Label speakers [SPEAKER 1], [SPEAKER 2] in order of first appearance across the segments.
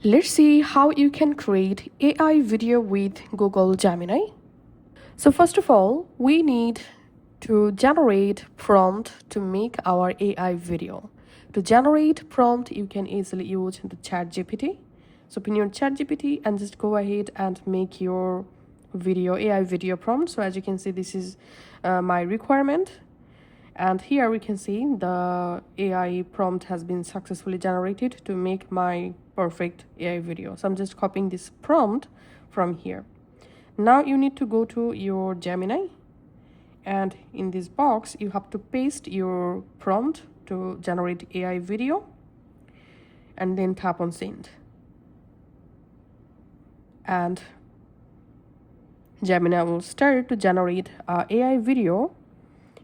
[SPEAKER 1] Let's see how you can create AI video with Google Gemini. So first of all, we need to generate prompt to make our AI video. To generate prompt, you can easily use the ChatGPT. So open your ChatGPT and just go ahead and make your video AI video prompt. So as you can see, this is my requirement. And here we can see the AI prompt has been successfully generated to make my perfect AI video. So I'm just copying this prompt from here. Now you need to go to your Gemini, and in this box you have to paste your prompt to generate AI video and then tap on send. And Gemini will start to generate AI video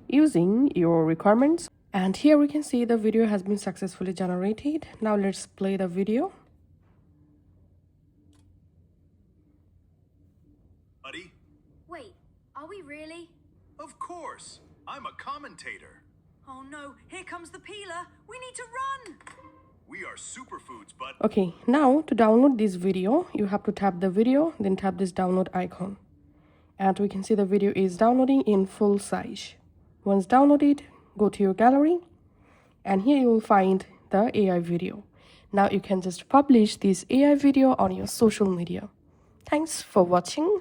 [SPEAKER 1] using your requirements. And here we can see the video has been successfully generated. Now let's play the video.
[SPEAKER 2] Buddy?
[SPEAKER 3] Wait, are we really?
[SPEAKER 2] Of course. I'm a commentator.
[SPEAKER 3] Oh no, here comes the peeler. We need to run.
[SPEAKER 2] We are superfoods, but...
[SPEAKER 1] Okay, now to download this video, you have to tap the video, then tap this download icon. And we can see the video is downloading in full size. Once downloaded, go to your gallery, and here you will find the AI video. Now you can just publish this AI video on your social media. Thanks for watching.